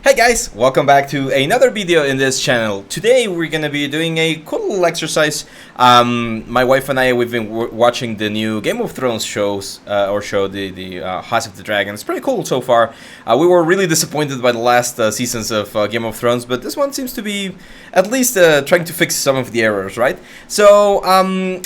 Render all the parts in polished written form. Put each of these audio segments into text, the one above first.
Hey guys, welcome back to another video in this channel. Today we're gonna be doing a cool little exercise. My wife and I, we've been watching the new Game of Thrones show, the House of the Dragon. It's pretty cool so far. We were really disappointed by the last seasons of Game of Thrones, but this one seems to be at least trying to fix some of the errors, right? So,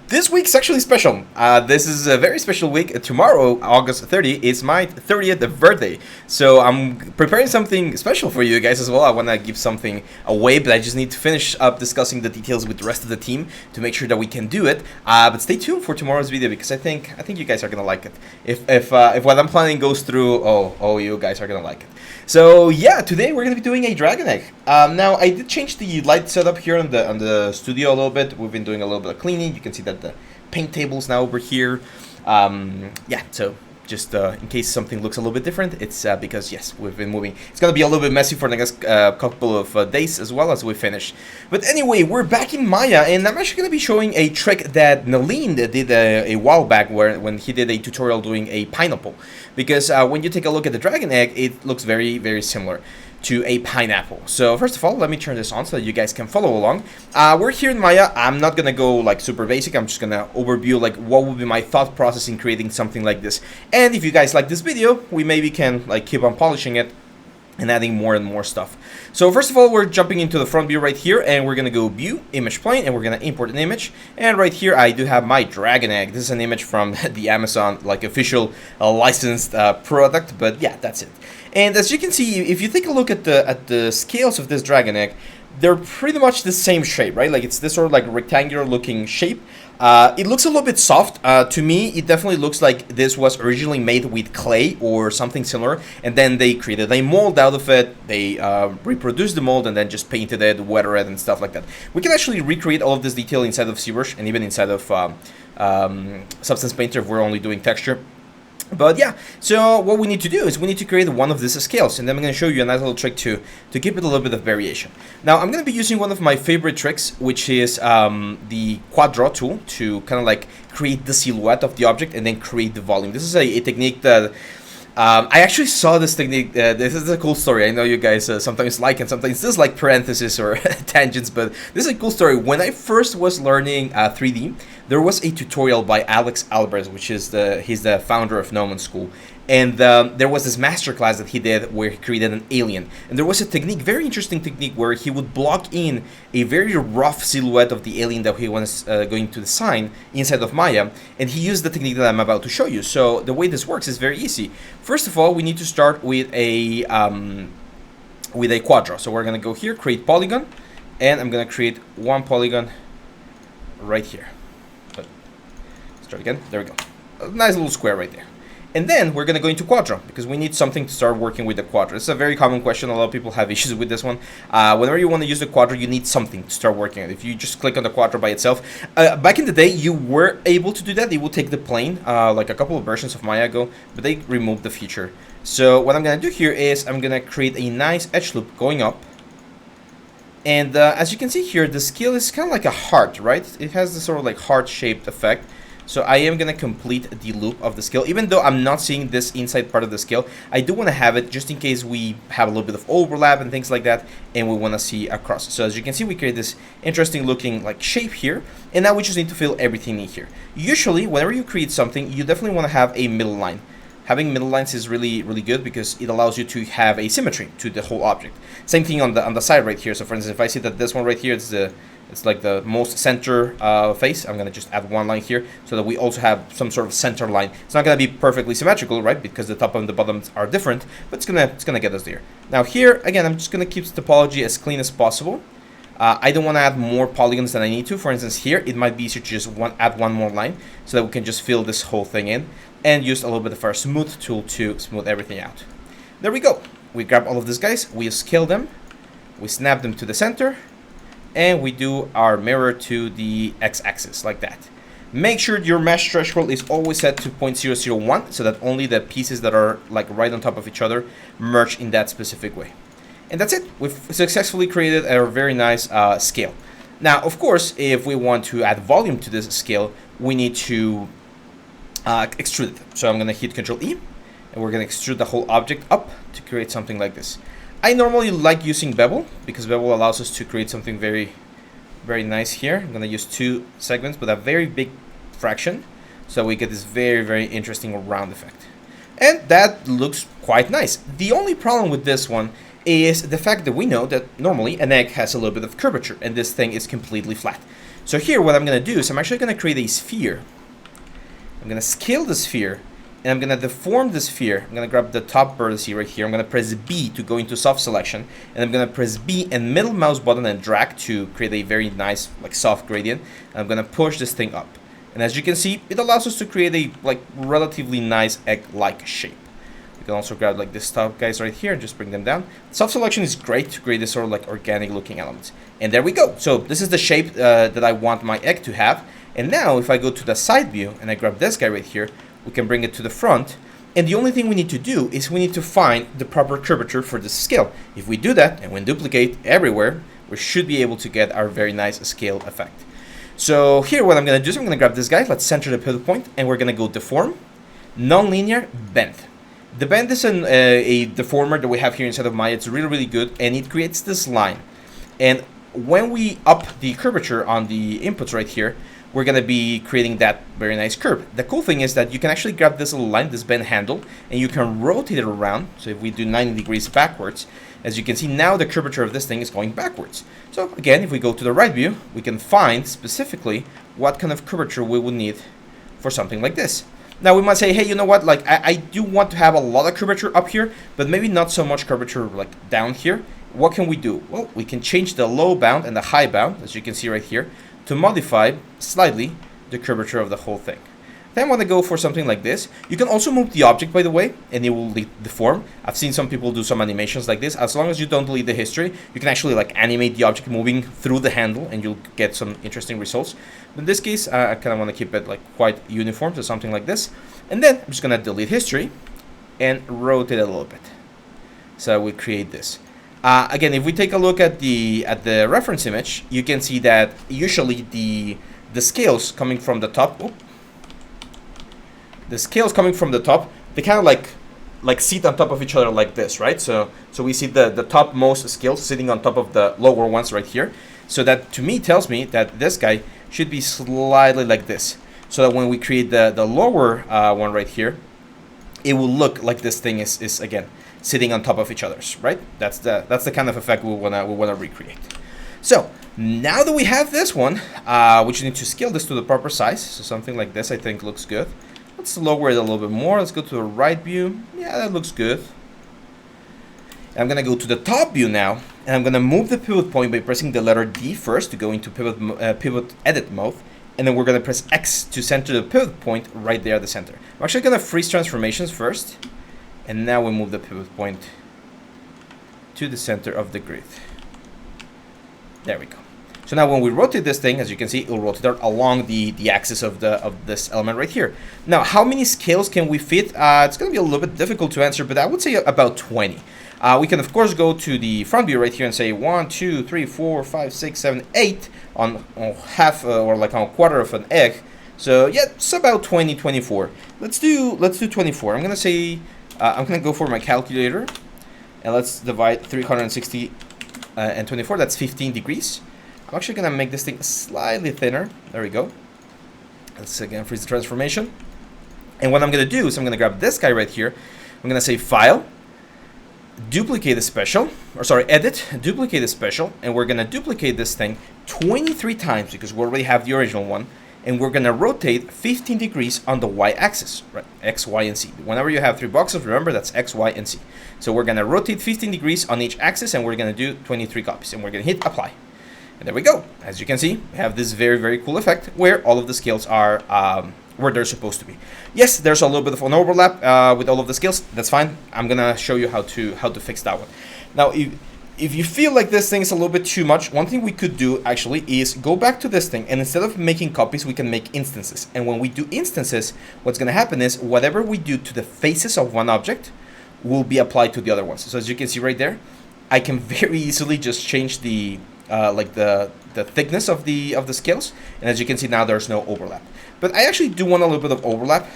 this week's actually special. This is a very special week. Tomorrow, August 30th, is my 30th birthday. So I'm preparing something special for you guys as well. I want to give something away, but I just need to finish up discussing the details with the rest of the team to make sure that we can do it. But stay tuned for tomorrow's video because I think you guys are gonna like it. If what I'm planning goes through, oh, you guys are gonna like it. So yeah, today we're gonna be doing a dragon egg. Now I did change the light setup here on the studio a little bit. We've been doing a little bit of cleaning. You can see that the paint table's now over here. Yeah, so just in case something looks a little bit different, it's because yes, we've been moving. It's gonna be a little bit messy for the next couple of days as well as we finish. But anyway, we're back in Maya, and I'm actually gonna be showing a trick that Nalin did a while back, when he did a tutorial doing a pineapple. Because when you take a look at the dragon egg, it looks very, very similar to a pineapple. So first of all, let me turn this on so that you guys can follow along. We're here in Maya. I'm not gonna go like super basic. I'm just gonna overview like what would be my thought process in creating something like this. And if you guys like this video, we maybe can like keep on polishing it and adding more and more stuff. So first of all, we're jumping into the front view right here, and we're gonna go view, image plane, and we're gonna import an image. And right here, I do have my dragon egg. This is an image from the Amazon like official licensed product, but yeah, that's it. And as you can see, if you take a look at the scales of this dragon egg, they're pretty much the same shape, right? Like it's this sort of like rectangular looking shape. It looks a little bit soft. To me, it definitely looks like this was originally made with clay or something similar, and then they created a mold out of it. They reproduced the mold and then just painted it, weathered it, and stuff like that. We can actually recreate all of this detail inside of ZBrush and even inside of Substance Painter if we're only doing texture. But yeah, so what we need to do is we need to create one of these scales, and then I'm going to show you a nice little trick to give it a little bit of variation. Now I'm going to be using one of my favorite tricks, which is the quad draw tool, to kind of like create the silhouette of the object and then create the volume. This is a technique that I actually saw this technique. This is a cool story. I know you guys sometimes like and sometimes dislike parentheses or tangents, but this is a cool story. When I first was learning 3D, there was a tutorial by Alex Alvarez, which is he's the founder of Gnomon School. And there was this masterclass that he did where he created an alien. And there was a technique, very interesting technique, where he would block in a very rough silhouette of the alien that he was going to design inside of Maya. And he used the technique that I'm about to show you. So the way this works is very easy. First of all, we need to start with a quad draw. So we're going to go here, create polygon. And I'm going to create one polygon right here. But start again. There we go. A nice little square right there. And then we're going to go into Quadra, because we need something to start working with the Quadra. It's a very common question. A lot of people have issues with this one. Whenever you want to use the Quadra, you need something to start working on. If you just click on the Quadra by itself, back in the day, you were able to do that. It would take the plane, like a couple of versions of Maya ago, but they removed the feature. So what I'm going to do here is I'm going to create a nice edge loop going up. And as you can see here, the scale is kind of like a heart, right? It has this sort of like heart-shaped effect. So I am going to complete the loop of the scale. Even though I'm not seeing this inside part of the scale, I do want to have it just in case we have a little bit of overlap and things like that, and we want to see across. So as you can see, we create this interesting looking like shape here, and now we just need to fill everything in here. Usually, whenever you create something, you definitely want to have a middle line. Having middle lines is really, really good because it allows you to have a symmetry to the whole object. Same thing on the side right here. So for instance, if I see that this one right here is it's like the most center face, I'm gonna just add one line here so that we also have some sort of center line. It's not gonna be perfectly symmetrical, right? Because the top and the bottoms are different, but it's gonna get us there. Now here again, I'm just gonna keep the topology as clean as possible. I don't want to add more polygons than I need to. For instance, here it might be easier to just add one more line so that we can just fill this whole thing in, and use a little bit of our smooth tool to smooth everything out. There we go. We grab all of these guys, we scale them, we snap them to the center, and we do our mirror to the x-axis like that. Make sure your mesh threshold is always set to 0.001 so that only the pieces that are like right on top of each other merge in that specific way. And that's it. We've successfully created a very nice scale. Now, of course, if we want to add volume to this scale, we need to extrude it. So I'm going to hit Control E, and we're going to extrude the whole object up to create something like this. I normally like using bevel because bevel allows us to create something very, very nice here. I'm gonna use 2 segments with a very big fraction, so we get this very, very interesting round effect. And that looks quite nice. The only problem with this one is the fact that we know that normally an egg has a little bit of curvature, and this thing is completely flat. So here what I'm gonna do is I'm actually gonna create a sphere. I'm gonna scale the sphere, and I'm gonna deform the sphere. I'm gonna grab the top vertex right here. I'm gonna press B to go into soft selection, and I'm gonna press B and middle mouse button and drag to create a very nice like soft gradient. And I'm gonna push this thing up, and as you can see, it allows us to create a like relatively nice egg-like shape. You can also grab like this top guys right here and just bring them down. Soft selection is great to create this sort of like organic looking elements. And there we go. So this is the shape that I want my egg to have. And now if I go to the side view and I grab this guy right here, we can bring it to the front. And the only thing we need to do is we need to find the proper curvature for the scale. If we do that and we duplicate everywhere, we should be able to get our very nice scale effect. So here what I'm going to do is I'm going to grab this guy. Let's center the pivot point, and we're going to go deform, nonlinear, bend. The bend is a deformer that we have here inside of Maya. It's really, really good, and it creates this line. And when we up the curvature on the inputs right here, we're going to be creating that very nice curve. The cool thing is that you can actually grab this little line, this bend handle, and you can rotate it around. So if we do 90 degrees backwards, as you can see now the curvature of this thing is going backwards. So again, if we go to the right view, we can find specifically what kind of curvature we would need for something like this. Now we might say, hey, you know what, like I do want to have a lot of curvature up here, but maybe not so much curvature like down here. What can we do? Well, we can change the low bound and the high bound, as you can see right here, to modify slightly the curvature of the whole thing. Then I want to go for something like this. You can also move the object, by the way, and it will deform. I've seen some people do some animations like this. As long as you don't delete the history, you can actually like animate the object moving through the handle, and you'll get some interesting results. But in this case, I kind of want to keep it like quite uniform, so something like this. And then I'm just going to delete history and rotate it a little bit. So we create this. Again, if we take a look at the reference image, you can see that usually the scales coming from the top. The scales coming from the top, they kind of like sit on top of each other like this, right? So we see the topmost scales sitting on top of the lower ones right here. So that to me tells me that this guy should be slightly like this. So that when we create the lower one right here, it will look like this thing is again sitting on top of each other's, right? That's the kind of effect we wanna recreate. So now that we have this one, we just need to scale this to the proper size. So something like this I think looks good. Let's lower it a little bit more. Let's go to the right view. Yeah, that looks good. And I'm gonna go to the top view now, and I'm gonna move the pivot point by pressing the letter D first to go into pivot edit mode, and then we're gonna press X to center the pivot point right there at the center. I'm actually gonna freeze transformations first, and now we move the pivot point to the center of the grid. There we go. So now when we rotate this thing, as you can see, it will rotate along the axis of this element right here. Now, how many scales can we fit? It's going to be a little bit difficult to answer, but I would say about 20. We can, of course, go to the front view right here and say 1, 2, 3, 4, 5, 6, 7, 8 on half or like on a quarter of an egg. So yeah, it's about 20, 24. Let's do 24. I'm going to say, I'm going to go for my calculator, and let's divide 360 and 24. That's 15 degrees. I'm actually going to make this thing slightly thinner. There we go. Let's again freeze the transformation. And what I'm going to do is I'm going to grab this guy right here. I'm going to say File, Duplicate the Special, or sorry, Edit, Duplicate the Special. And we're going to duplicate this thing 23 times because we already have the original one. And we're going to rotate 15 degrees on the y-axis, right? X, Y, and Z. Whenever you have 3 boxes, remember that's X, Y, and Z. So we're going to rotate 15 degrees on each axis, and we're going to do 23 copies. And we're going to hit Apply. And there we go. As you can see, we have this very, very cool effect where all of the scales are where they're supposed to be. Yes, there's a little bit of an overlap with all of the scales. That's fine. I'm gonna show you how to fix that one. Now, if you feel like this thing is a little bit too much, one thing we could do actually is go back to this thing, and instead of making copies, we can make instances. And when we do instances, what's gonna happen is whatever we do to the faces of one object will be applied to the other ones. So as you can see right there, I can very easily just change the like the thickness of the scales, and as you can see now there's no overlap. But I actually do want a little bit of overlap,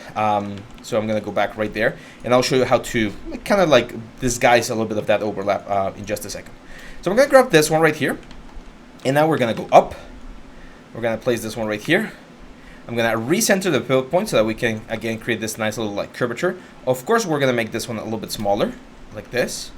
so I'm gonna go back right there, and I'll show you how to kind of like disguise a little bit of that overlap in just a second. So I'm gonna grab this one right here, and now we're gonna go up. We're gonna place this one right here. I'm gonna recenter the pivot point so that we can again create this nice little like curvature. Of course, we're gonna make this one a little bit smaller, like this.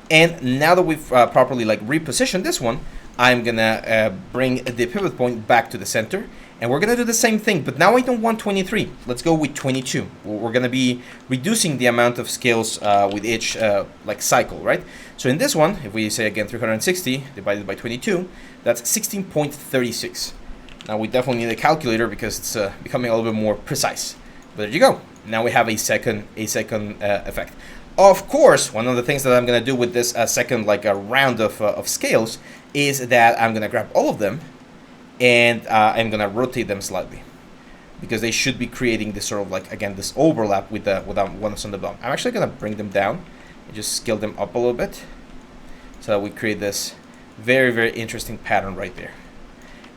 And now that we've properly like repositioned this one, I'm gonna bring the pivot point back to the center, and we're gonna do the same thing, but now I don't want 23. Let's go with 22. We're gonna be reducing the amount of scales with each like cycle, right? So in this one, if we say again 360 divided by 22, that's 16.36. Now we definitely need a calculator because it's becoming a little bit more precise. But there you go. Now we have a second effect. Of course, one of the things that I'm gonna do with this second like a round of scales is that I'm gonna grab all of them and I'm gonna rotate them slightly, because they should be creating this sort of like, again, this overlap with the one that's on the bottom. I'm actually gonna bring them down and just scale them up a little bit so that we create this very, very interesting pattern right there.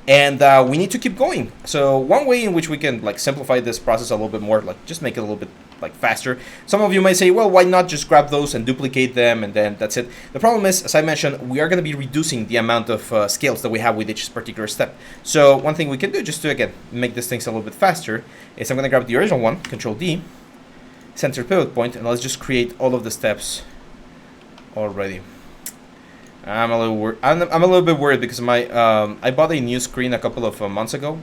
And we need to keep going. So one way in which we can like simplify this process a little bit more, like just make it a little bit like faster. Some of you might say, well, why not just grab those and duplicate them and then that's it. The problem is, as I mentioned, we are going to be reducing the amount of scales that we have with each particular step. So one thing we can do just to, again, make this things a little bit faster is I'm going to grab the original one, Control D, center pivot point, and let's just create all of the steps already. I'm a little bit worried because my I bought a new screen a couple of months ago,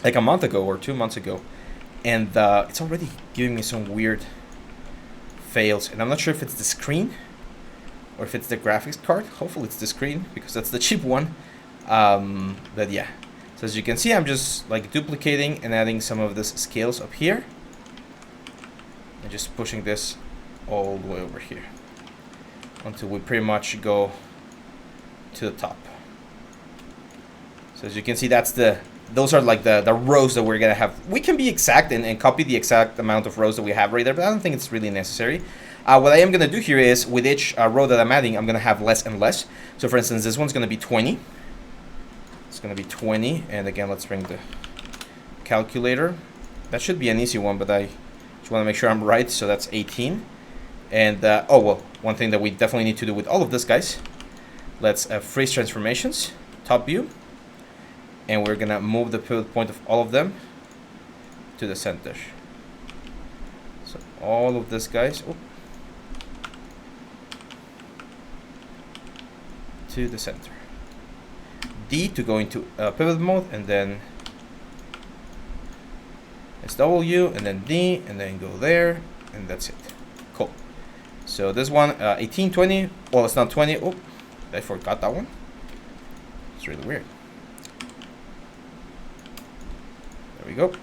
like a month ago or 2 months ago, and it's already giving me some weird fails, and I'm not sure if it's the screen or if it's the graphics card. Hopefully it's the screen because that's the cheap one. But yeah, so as you can see, I'm just like duplicating and adding some of this scales up here and just pushing this all the way over here until we pretty much go to the top. So as you can see, those are like the rows that we're gonna have. We can be exact and copy the exact amount of rows that we have right there, but I don't think it's really necessary. What I am gonna do here is with each row that I'm adding, I'm gonna have less and less. So for instance, this one's gonna be 20. It's gonna be 20, and again, let's bring the calculator. That should be an easy one, but I just wanna make sure I'm right. So that's 18. And oh well, one thing that we definitely need to do with all of this, guys, let's freeze transformations, top view, and we're gonna move the pivot point of all of them to the center. So all of this, guys, to the center. D to go into pivot mode, and then it's W, and then D, and then go there, and that's it. Cool. So this one, 18, 20. Well, it's not 20. Oh, I forgot that one. It's really weird. There we go.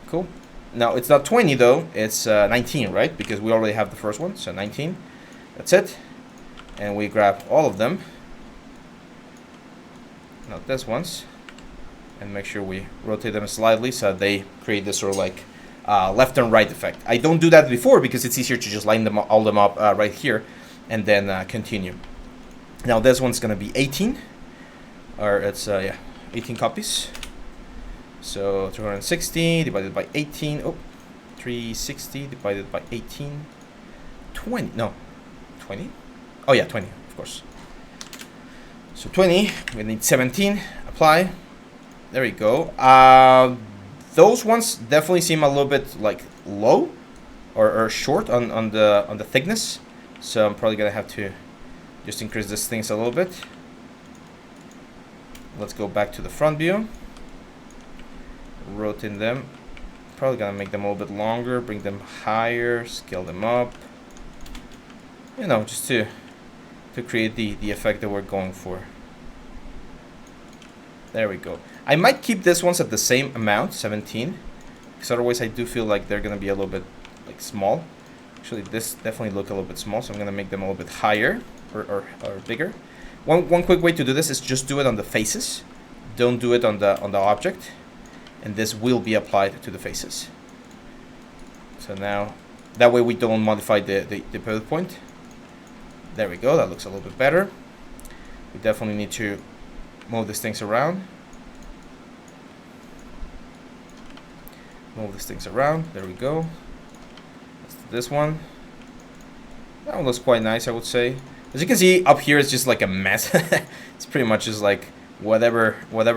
Cool. Now it's not 20 though. It's 19, right? Because we already have the first one. So 19. That's it. And we grab all of them. Not this ones. And make sure we rotate them slightly so they create this sort of like left and right effect. I don't do that before because it's easier to just line them all them up right here and then continue. Now this one's gonna be 18, or it's 18 copies. So 360 divided by 18. Oh, 360 divided by 18. 20. No, 20. Oh yeah, 20, of course. So 20. We need 17. Apply. There we go. Those ones definitely seem a little bit like low or short on the thickness. So I'm probably gonna have to just increase this things a little bit. Let's go back to the front view. Rotate them. Probably gonna make them a little bit longer, bring them higher, scale them up. You know, just to create the effect that we're going for. There we go. I might keep this ones at the same amount, 17, because otherwise I do feel like they're gonna be a little bit like small. Actually, this definitely look a little bit small, so I'm gonna make them a little bit higher or bigger. One quick way to do this is just do it on the faces. Don't do it on the object, and this will be applied to the faces. So now, that way we don't modify the pivot point. There we go. That looks a little bit better. We definitely need to move these things around. Move these things around. There we go. Let's do this one. That one looks quite nice, I would say. As you can see, up here it's just like a mess. It's pretty much just like whatever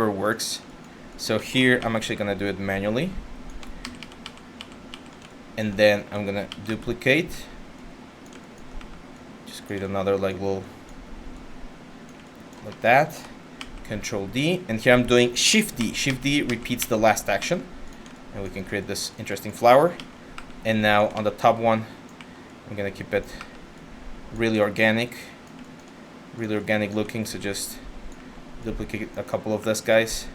works. So here I'm actually gonna do it manually, and then I'm gonna duplicate. Just create another like little like that. Control D, and here I'm doing Shift D. Shift D repeats the last action, and we can create this interesting flower. And now on the top one, I'm gonna keep it really organic looking. So just duplicate a couple of these guys,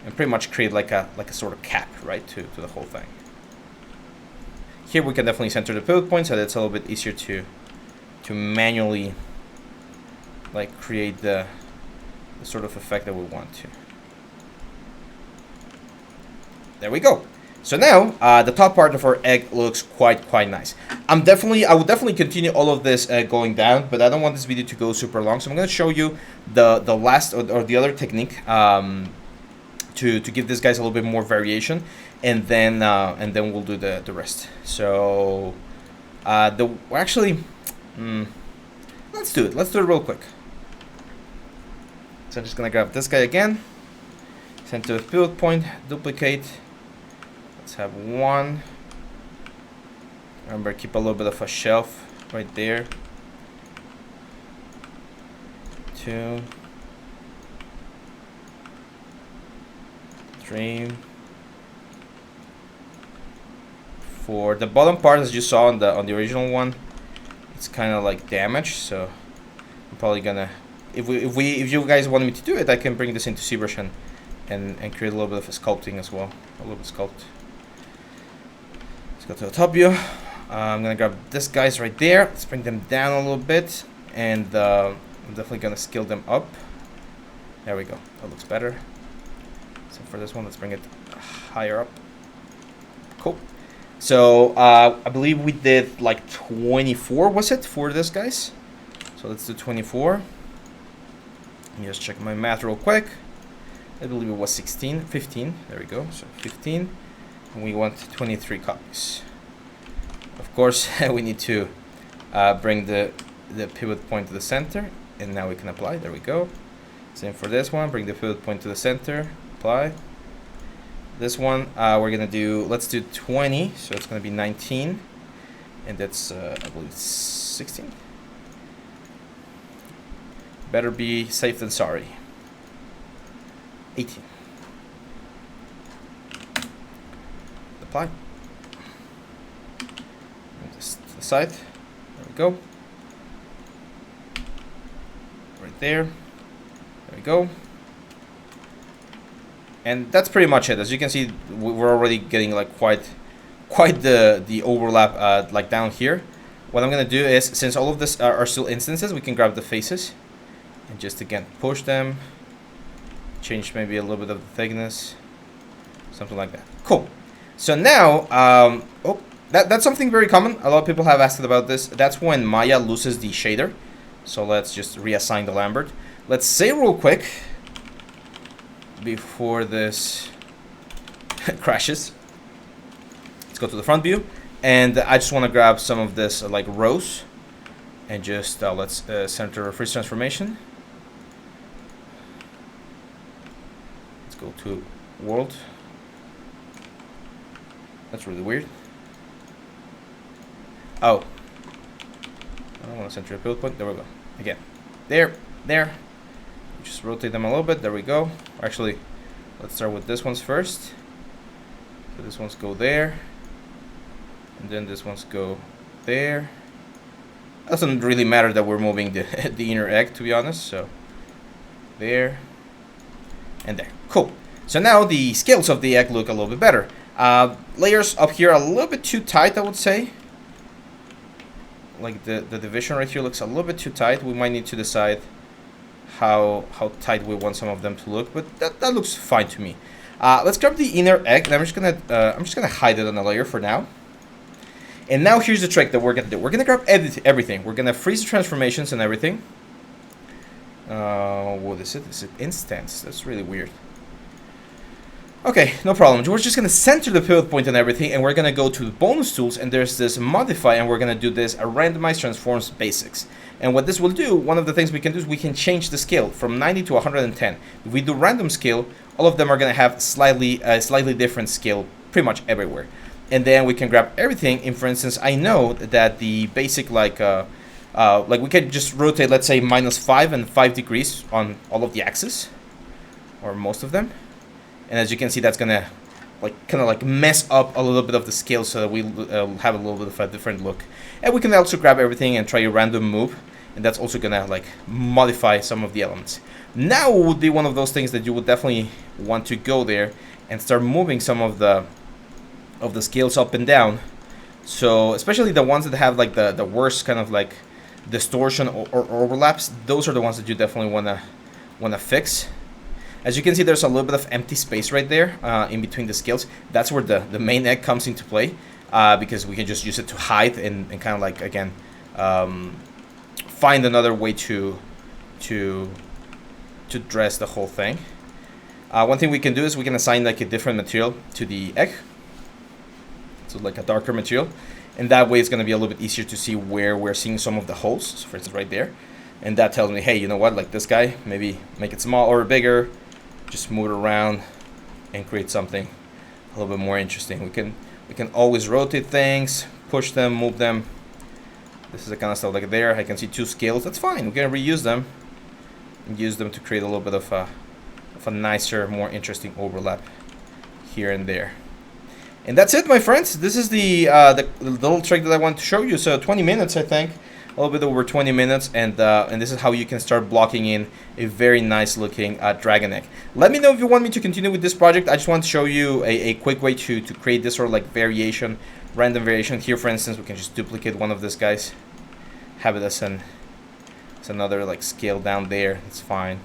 and pretty much create like a sort of cap, right, to the whole thing. Here we can definitely center the pivot point, so that's a little bit easier to manually like create the sort of effect that we want to. There we go. So now the top part of our egg looks quite nice. I would definitely continue all of this going down, but I don't want this video to go super long, so I'm going to show you the last or the other technique to give these guys a little bit more variation, and then we'll do the rest. So let's do it real quick. So I'm just gonna grab this guy again, center the pivot point, duplicate. Let's have one. Remember, keep a little bit of a shelf right there. 2, 3, 4. The bottom part, as you saw on the original one, it's kind of like damaged, so I'm probably gonna, if you guys want me to do it, I can bring this into ZBrush and create a little bit of a sculpting as well. A little bit sculpt. Let's go to the top view. I'm gonna grab this guys right there. Let's bring them down a little bit, and I'm definitely gonna scale them up. There we go. That looks better. So for this one, let's bring it higher up. Cool. So I believe we did like 24, was it, for this guys? So let's do 24. Let me just check my math real quick. I believe it was 15. There we go. So 15. And we want 23 copies. Of course, we need to bring the pivot point to the center, and now we can apply. There we go. Same for this one. Bring the pivot point to the center. Apply. This one we're gonna do. Let's do 20. So it's gonna be 19, and that's I believe 16. Better be safe than sorry. 18. Apply. Move this to the side. There we go. Right there. There we go. And that's pretty much it. As you can see, we're already getting like quite the overlap like down here. What I'm gonna do is, since all of this are still instances, we can grab the faces and just again push them, change maybe a little bit of the thickness, something like that. Cool. So now, that's something very common. A lot of people have asked about this. That's when Maya loses the shader. So let's just reassign the Lambert. Let's say real quick before this crashes. Let's go to the front view, and I just want to grab some of this like rows, and just let's center freeze transformation. Let's go to world. That's really weird. Oh, I don't want to center a pivot point. There we go. Again, there. Just rotate them a little bit. There we go. Actually, let's start with this ones first. So this ones go there, and then this ones go there. Doesn't really matter that we're moving the inner egg, to be honest. So there and there. Cool. So now the scales of the egg look a little bit better. Layers up here are a little bit too tight, I would say. Like the division right here looks a little bit too tight. We might need to decide how tight we want some of them to look, but that looks fine to me. Let's grab the inner egg, and I'm just gonna hide it on the layer for now. And now here's the trick that we're gonna do. We're gonna grab everything. We're gonna freeze the transformations and everything. What is it? Is it instance? That's really weird. Okay, no problem. We're just going to center the pivot point and everything, and we're going to go to the bonus tools, and there's this modify, and we're going to do this a randomize transforms basics. And what this will do, one of the things we can do is we can change the scale from 90 to 110. If we do random scale, all of them are going to have slightly different scale pretty much everywhere. And then we can grab everything. And for instance, I know that the basic like we can just rotate, let's say -5 and 5 degrees on all of the axes, or most of them. And as you can see, that's gonna kind of mess up a little bit of the scale, so that we have a little bit of a different look. And we can also grab everything and try a random move, and that's also gonna modify some of the elements. Now would be one of those things that you would definitely want to go there and start moving some of the scales up and down. So especially the ones that have the worst kind of distortion or overlaps, those are the ones that you definitely wanna fix. As you can see, there's a little bit of empty space right there in between the scales. That's where the main egg comes into play, because we can just use it to hide and kind of again find another way to dress the whole thing. One thing we can do is we can assign a different material to the egg, so a darker material, and that way it's going to be a little bit easier to see where we're seeing some of the holes. So for instance, right there, and that tells me, hey, you know what, this guy, maybe make it small or bigger. Just move it around and create something a little bit more interesting. We can always rotate things, push them, move them. This is the kind of stuff there. I can see 2 scales. That's fine. We're gonna reuse them and use them to create a little bit of a nicer, more interesting overlap here and there. And that's it, my friends. This is the little trick that I want to show you. So 20 minutes, I think. A little bit over 20 minutes, and this is how you can start blocking in a very nice looking dragon egg. Let me know if you want me to continue with this project. I just want to show you a quick way to create this sort of variation, random variation. Here, for instance, we can just duplicate one of these guys, have it as another scale down there. It's fine.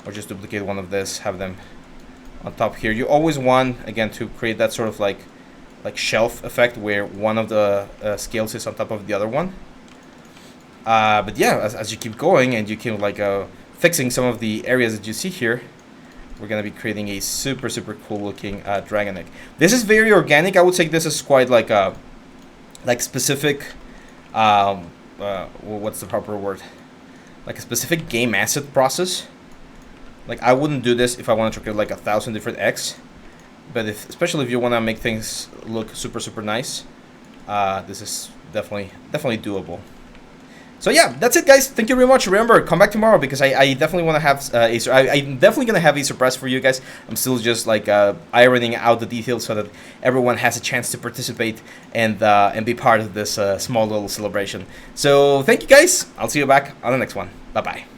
Or just duplicate one of this, have them on top here. You always want, again, to create that sort of like shelf effect where one of the scales is on top of the other one. But yeah, as you keep going and you keep fixing some of the areas that you see here, we're gonna be creating a super cool looking dragon egg. This is very organic. I would say this is quite specific. What's the proper word? A specific game asset process. I wouldn't do this if I wanted to create 1,000 different eggs. But especially if you want to make things look super nice, this is definitely doable. So yeah, that's it, guys. Thank you very much. Remember, come back tomorrow, because I definitely want to have I'm definitely gonna have a surprise for you guys. I'm still just ironing out the details so that everyone has a chance to participate and be part of this small little celebration. So thank you, guys. I'll see you back on the next one. Bye bye.